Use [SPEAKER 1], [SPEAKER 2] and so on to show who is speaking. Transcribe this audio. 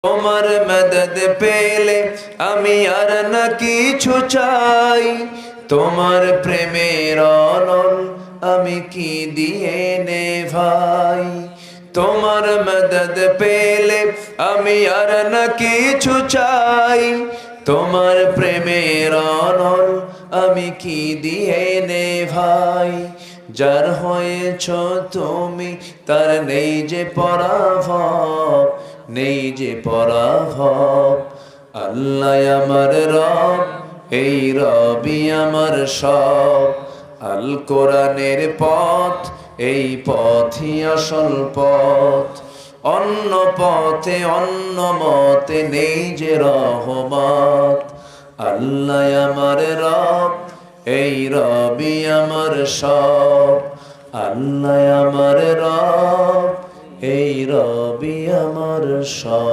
[SPEAKER 1] তোমার মদদ পেলে আমি আর না কিছু চাই, তোমার প্রেমের অনল আমি কি দিয়ে নে ভাই। তোমার মদদ পেলে আমি আর না কিছু চাই, তোমার প্রেমের অনল আমি কি দিয়ে নে ভাই। যার হয়েছ তুমি তার নেই যে পরাভব, নেই যে পরাভব। আল্লাহ আমার রব, এই রবি আমার সব। আল কোরআনের পথ, এই পথই আসল পথ। অন্য পথে অন্য মতে নেই যে রহমত। আল্লাহ আমার রব, এই রবি আমার সব। আল্লাহ আমার রব, এই রবি আমার সব।